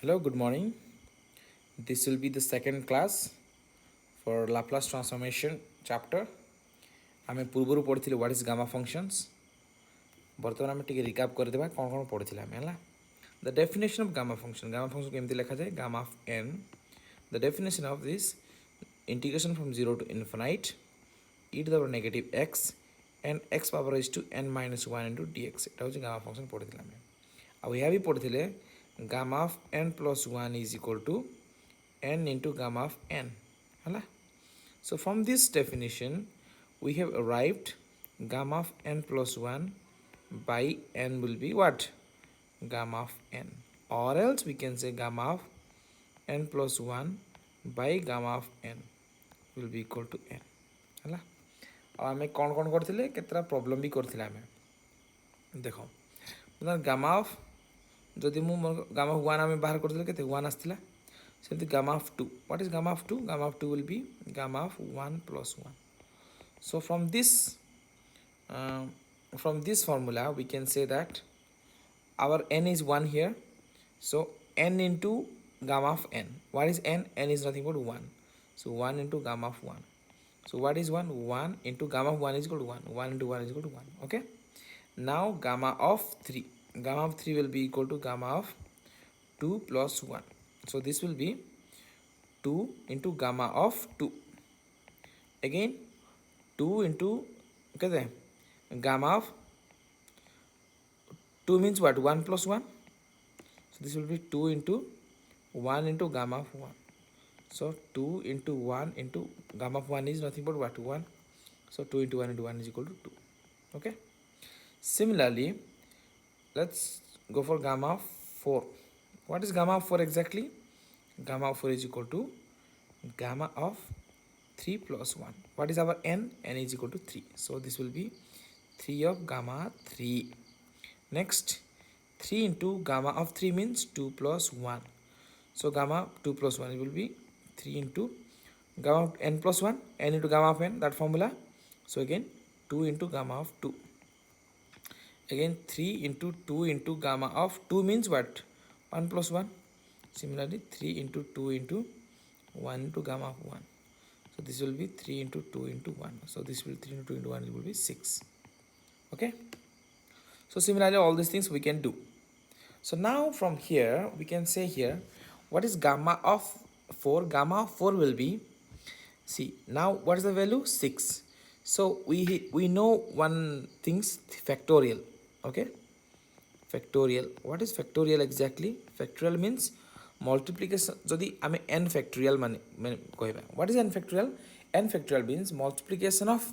Hello, good morning. This will be the second class for Laplace transformation chapter. आमे पूर्वरु पढ़िथिले what is gamma functions. बर्तमान आमे टिके recap कर देबा कोन कोन पढ़िथिले आमे हला. The definition of gamma function केमति लिखा जाय gamma of n. The definition of this integration from 0 to infinite e to the power negative x and x power is to n minus 1 into dx. এটা হচ্ছে gamma function পড়িছিলাম আমি. আর ইয়া B পড়িছিলে gamma of n plus 1 is equal to n into gamma of n. Hala? So from this definition we have arrived gamma of n plus 1 by n will be what? Gamma of n. Or else we can say gamma of n plus 1 by gamma of n will be equal to n. Hala? और आम कौन कौन करथिले केतरा problem भी करथिले आम देखो gamma of जदि मु गामा ऑफ 1 आम बाहर करथिले केते 1 आस्थिला सेमति gamma of 2. What is gamma of 2? Gamma of 2 will be gamma of 1 plus 1. So from this formula we can say that our n is 1 here, so n into gamma of n. What is n? N is nothing but 1, so 1 into gamma of 1. So what is 1? 1 into gamma of 1 is equal to 1. 1 into 1 is equal to 1. Okay. Now gamma of 3. Gamma of 3 will be equal to gamma of 2 plus 1. So this will be 2 into gamma of 2. Again 2 into okay, gamma of 2 means what? 1 plus 1. So this will be 2 into 1 into gamma of 1. So 2 into 1 into gamma of 1 is nothing but what? 1. So 2 into 1 into 1 is equal to 2. Okay. Similarly, let's go for gamma of 4. What is gamma of 4 exactly? Gamma of 4 is equal to gamma of 3 plus 1. What is our n? N is equal to 3. So this will be 3 of gamma 3. Next, 3 into gamma of 3 means 2 plus 1. So gamma 2 plus 1 will be 3 into gamma of n plus 1, n into gamma of n, that formula. So again 2 into gamma of 2. Again 3 into 2 into gamma of 2 means what? 1 plus 1. Similarly 3 into 2 into 1 into gamma of 1. So this will be 3 into 2 into 1. So this will 3 into 2 into 1 will be 6. Okay. So similarly all these things we can do. So now from here we can say here what is gamma of 4? Gamma of 4 will be, see now what is the value? 6. So we know one things, factorial. Okay, factorial. What is factorial exactly? Factorial means multiplication. जदि आमे n factorial माने कहबा. What is n factorial? N factorial means multiplication of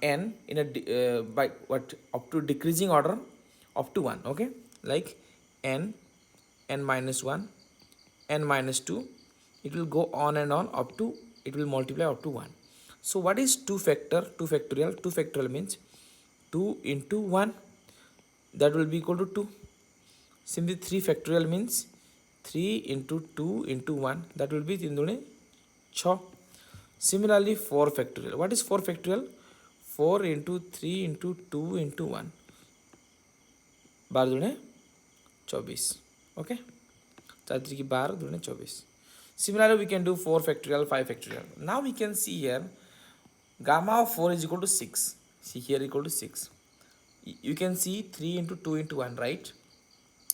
n in a by what, up to decreasing order up to 1. Okay, like n minus 1, n minus 2, it will go on and on up to, it will multiply up to 1. So what is 2 factorial? 2 factorial means 2 into 1, that will be equal to 2. Simply 3 factorial means 3 into 2 into 1, that will be 3 dune 6. Similarly 4 factorial. What is 4 factorial? 4 into 3 into 2 into 1, 12 dune 24. Okay, 4 3 की 12 dune 24. Similarly we can do 4 factorial, 5 factorial. Now we can see here gamma of 4 is equal to 6. See here equal to 6. You can see 3 into 2 into 1, right?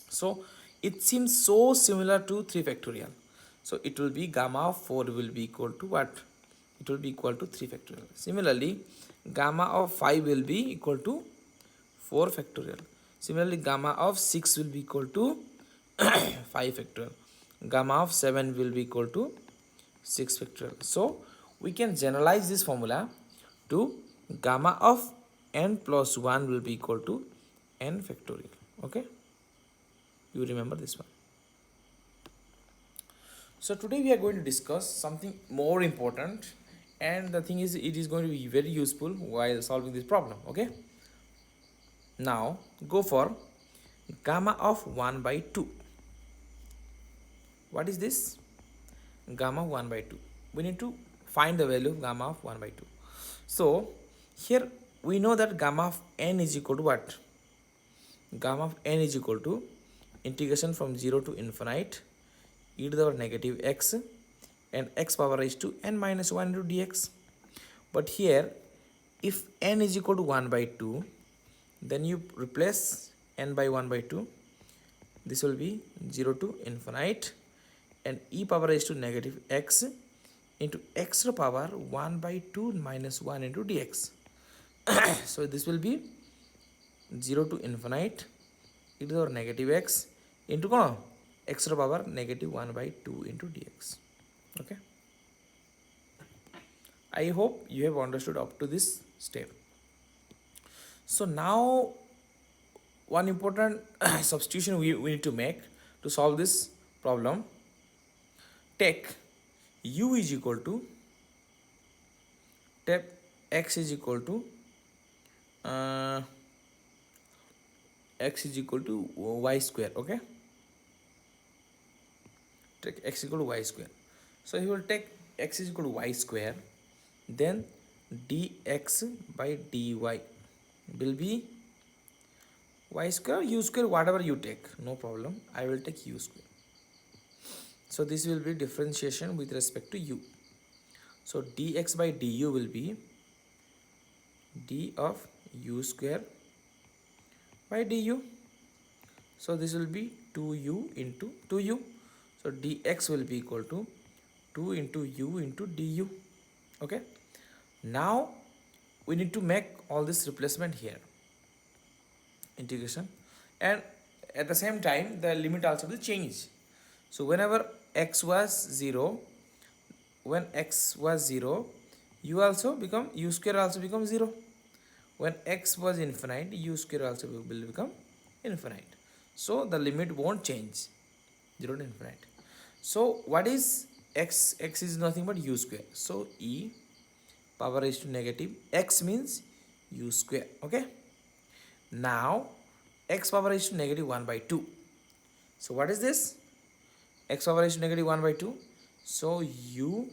So it seems so similar to 3 factorial. So it will be gamma of 4 will be equal to what? It will be equal to 3 factorial. Similarly gamma of 5 will be equal to 4 factorial. Similarly gamma of 6 will be equal to 5 factorial. Gamma of 7 will be equal to 6 factorial. So we can generalize this formula to gamma of n plus 1 will be equal to n factorial. Okay, you remember this one. So today we are going to discuss something more important, and the thing is it is going to be very useful while solving this problem. Okay, now go for gamma of 1 by 2. What is this? Gamma 1 by 2. We need to find the value of gamma of 1 by 2. So here we know that gamma of n is equal to what? Gamma of n is equal to integration from 0 to infinite e to the power negative x and x power raised to n minus 1 into dx. But here, if n is equal to 1 by 2, then you replace n by 1 by 2. This will be 0 to infinite and e power raised to negative x into x to the power 1 by 2 minus 1 into dx. So this will be 0 to infinite e to the power negative x into x to the power negative 1 by 2 into dx. Okay. I hope you have understood up to this step. So now one important substitution we need to make to solve this problem. Take u is equal to, take x is equal to y square. Okay, take x equal to y square. So he will take x is equal to y square, then dx by dy will be y square, u square, whatever you take, no problem. I will take u square. So this will be differentiation with respect to u. So dx by du will be d of u square by du. So this will be 2u into 2u. So dx will be equal to 2 into u into du. Okay. Now we need to make all this replacement here. Integration, and at the same time the limit also will change. So whenever x was 0, when x was 0, u also become, u square also become 0. When x was infinite, u square also will become infinite. So the limit won't change, 0 to infinite. So what is x? X is nothing but u square. So e power raised to negative x means u square. Okay. Now x power raised to negative 1 by 2. So what is this? X power raised to negative 1 by 2. So u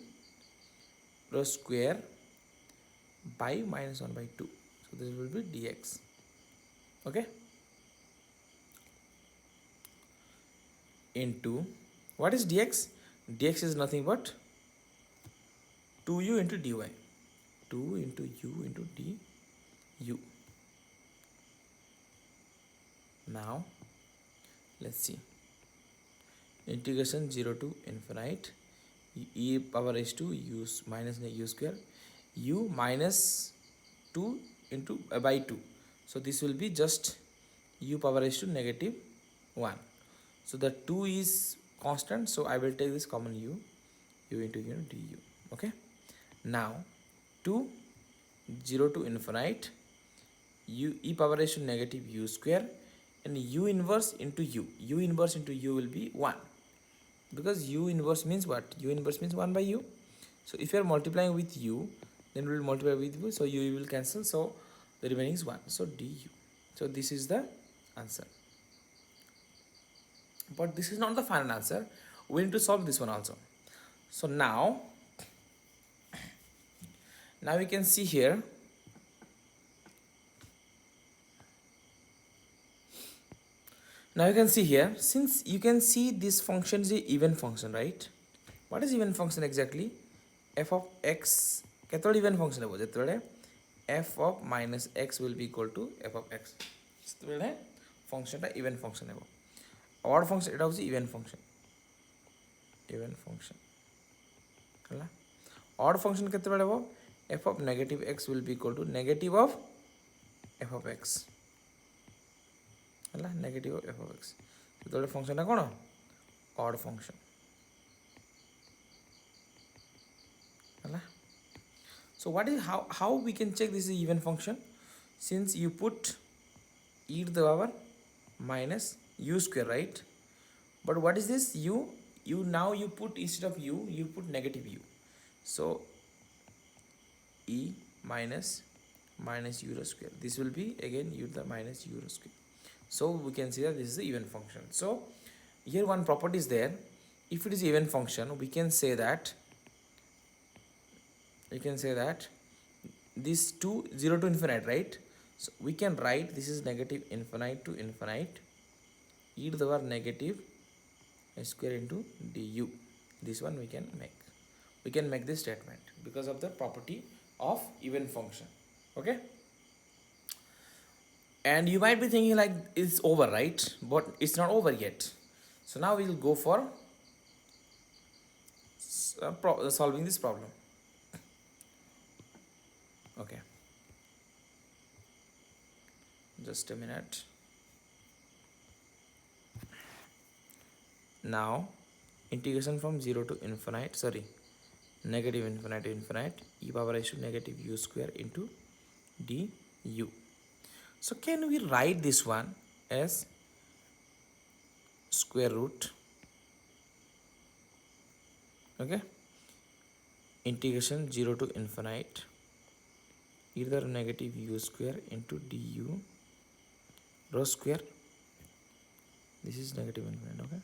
square by minus 1 by 2. So this will be dx. Okay. Into, what is dx? Dx is nothing but 2u into dy. 2 into u into du. Now let's see, integration 0 to infinite e power raised to u minus u square, u minus 2 into by 2. So this will be just u power raised to negative 1. So the 2 is constant, so I will take this common u into du. Okay. Now 2 0 to infinite u e power raised to negative u square, and u inverse into u. U inverse into u will be 1, because u inverse means what? U inverse means 1 by u. So if you are multiplying with u, then we will multiply with u. So u will cancel. So the remaining is 1. So du. So this is the answer. But this is not the final answer. We need to solve this one also. So now we can see here. Now you can see here, since you can see this function is an even function, right? What is even function exactly? F of x, केतोड़ even function है वो जेतोड़े f of minus x will be equal to f of x. जेतोड़े function टा even function है वो. Odd function इटा होगी even function. Even function. कला? Odd function केतोड़े वो f of negative x will be equal to negative of f of x. Negative of f of x. So the function is what? Odd function. So what is how we can check this is even function? Since you put e to the power minus u square, right? But what is this? U now you put, instead of u, you put negative u. So e minus u square. This will be again u to the minus u square. So we can see that this is the even function. So here one property is there. If it is even function, we can say that this 0 to infinite, right? So we can write this is negative infinite to infinite e to the power negative square into du. This one we can make. We can make this statement because of the property of even function. Okay. And you might be thinking like it's over, right? But it's not over yet. So now we'll go for solving this problem. Okay, just a minute. Now integration from 0 to infinite, sorry, negative infinite to infinite, e power raised to negative u square into du. So can we write this one as square root, okay, integration 0 to infinite either negative u square into du rho square, this is negative infinite, okay.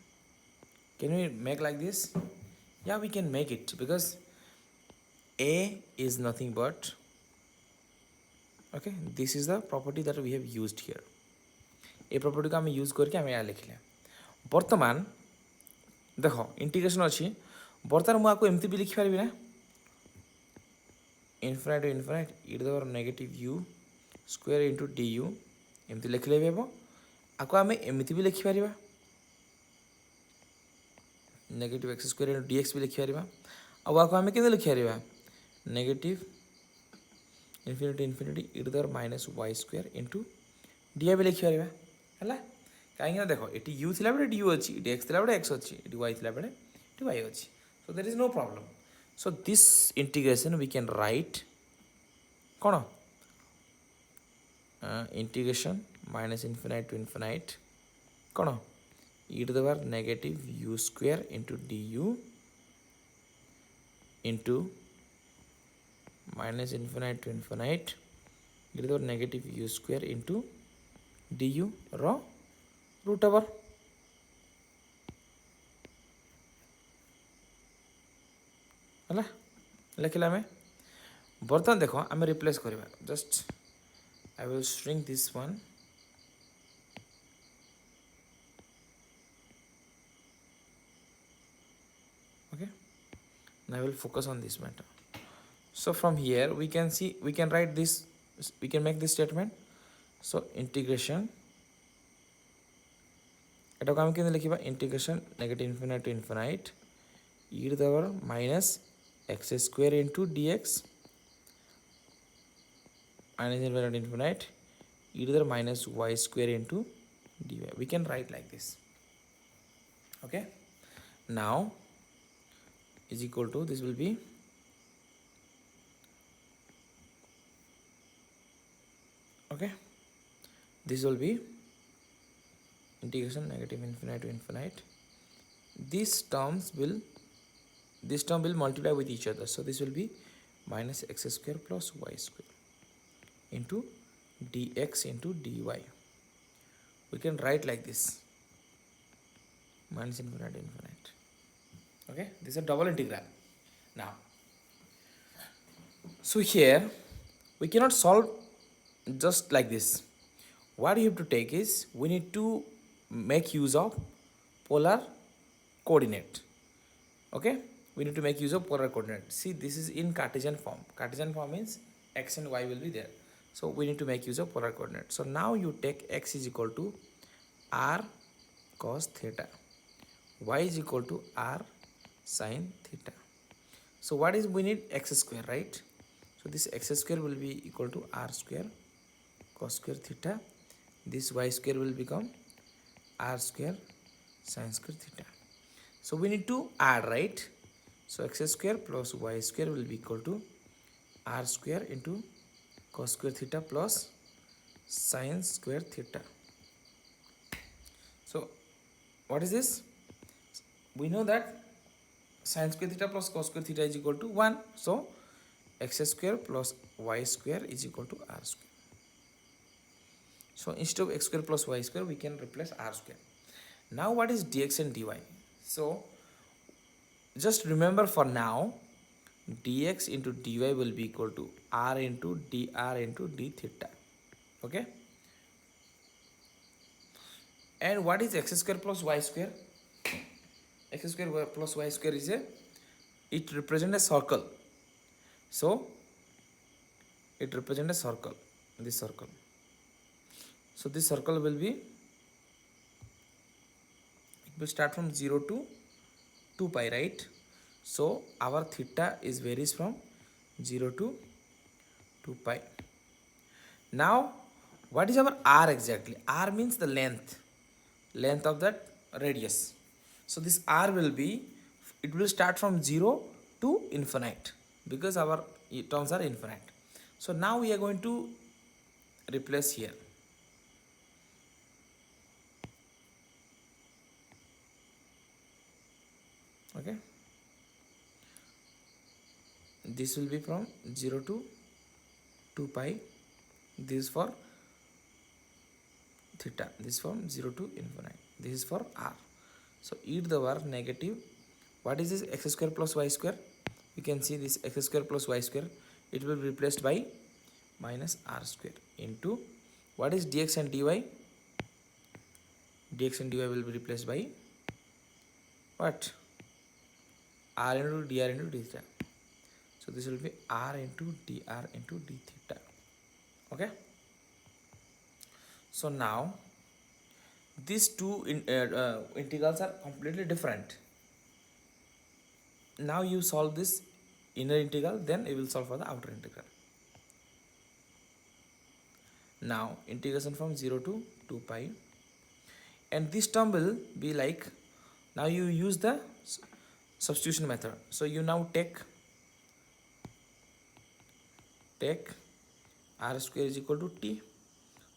Can we make like this? Yeah, we can make it because a is nothing but, okay, this is the property that we have used here. A property को आम use करके आम या लिखले बर्तमान देख integration अच्छी बर्तमान मुझे एमती भी लिखिपारि ना infinite to infinite e to the power negative u square into d u एमती लिखले भी हम आपको आम एमती भी लिखिपार negative x square into d x भी लिखिपार आपको आम के लिखिपार negative infinity infinity e to the power minus y square into d i भी लिखिपार है कहीं देख ये यू थी बेटे यू अच्छी ये एक्स थी बेटे एक्स अच्छी ये वाई थी बेटे ये वाई अच्छी so there is no problem. So this integration we can write कौन integration minus infinite to infinite कौन e to the power negative u square into du into minus infinite to infinite e to the power negative u square into du row root over है लिखला आम बर्तमान देख आम replace करवा just I will shrink this one okay now I will focus on this matter. So from here we can see we can write this, we can make this statement. So integration এটা को आम के लिखा integration negative infinite to infinite e to the power minus x square into dx minus infinite infinite e to the minus y square into dy. We can write like this. Okay, now is equal to, this will be okay, this will be integration negative infinite to infinite. This term will multiply with each other, so this will be minus x square plus y square into dx into dy. We can write like this, minus infinite infinite. Okay, this is a double integral. Now so here we cannot solve just like this. What you have to take is we need to make use of polar coordinate. Okay, we need to make use of polar coordinate. See, this is in Cartesian form. Cartesian form means x and y will be there, so we need to make use of polar coordinate. So now you take x is equal to r cos theta, y is equal to r sin theta. So what is, we need x square, right? So this x square will be equal to r square cos square theta, this y square will become r square sin square theta. So we need to add, right? So x square plus y square will be equal to r square into cos square theta plus sin square theta. So what is this? We know that sin square theta plus cos square theta is equal to 1. So x square plus y square is equal to r square. So instead of x square plus y square, we can replace r square. Now what is dx and dy? So just remember for now, dx into dy will be equal to r into dr into d theta. Okay. And what is x square plus y square? X square plus y square is it represents a circle. So it represents a circle, this circle. So this circle will be, it will start from 0 to 2 pi, right? So our theta is varies from 0 to 2 pi. Now what is our r exactly? R means the length of that radius. So this r will be, it will start from 0 to infinite because our terms are infinite. So now we are going to replace here. Okay, this will be from 0 to 2 pi. This is for theta, this is from 0 to infinite, this is for r. So e to the power negative, what is this, x square plus y square? You can see this x square plus y square, it will be replaced by minus r square into, what is dx and dy? Dx and dy will be replaced by what, r into dr into d theta. So this will be r into dr into d theta. Okay, so now these two integrals are completely different. Now you solve this inner integral, then you will solve for the outer integral. Now integration from 0 to 2 pi, and this term will be like, now you use the substitution method. So you now take r square is equal to t.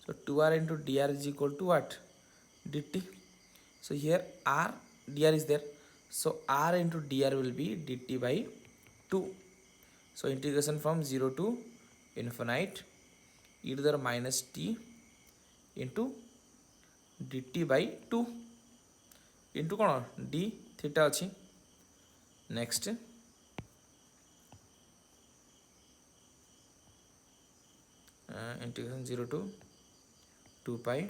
So 2r into dr is equal to what, dt. So here r dr is there, so r into dr will be dt by 2. So integration from 0 to infinite e to the minus t into dt by 2 into कौन d theta अच्छी. Next integration 0 to 2 pi,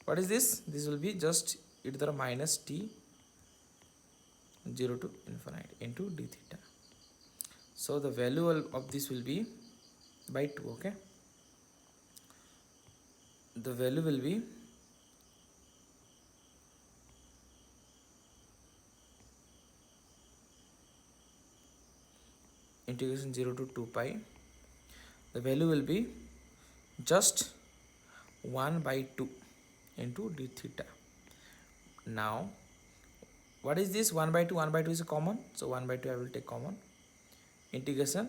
what is this, this will be just e to the minus t 0 to infinite into d theta. So the value of this will be by 2. Okay, the value will be integration 0 to 2 pi, the value will be just 1 by 2 into d theta. Now what is this, 1 by 2, 1 by 2 is a common, so 1 by 2 I will take common. Integration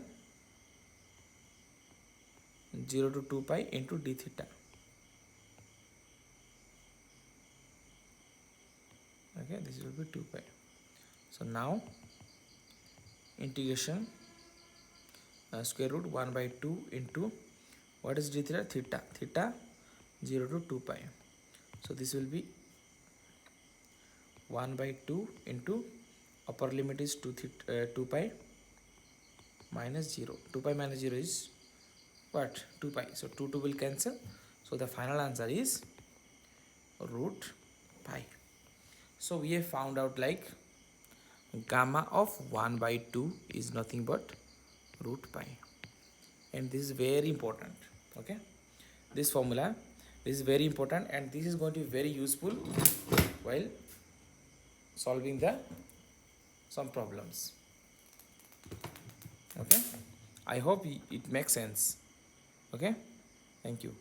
0 to 2 pi into d theta. Okay, this will be 2 pi. So now integration square root 1 by 2 into, what is d theta, theta 0 to 2 pi. So this will be 1 by 2 into upper limit is 2 pi minus 0. 2 pi minus 0 is what, 2 pi. So 2 will cancel. So the final answer is root pi. So we have found out like gamma of 1 by 2 is nothing but root pi, and this is very important. Okay, this formula, this is very important, and this is going to be very useful while solving some problems. Okay, I hope it makes sense. Okay, thank you.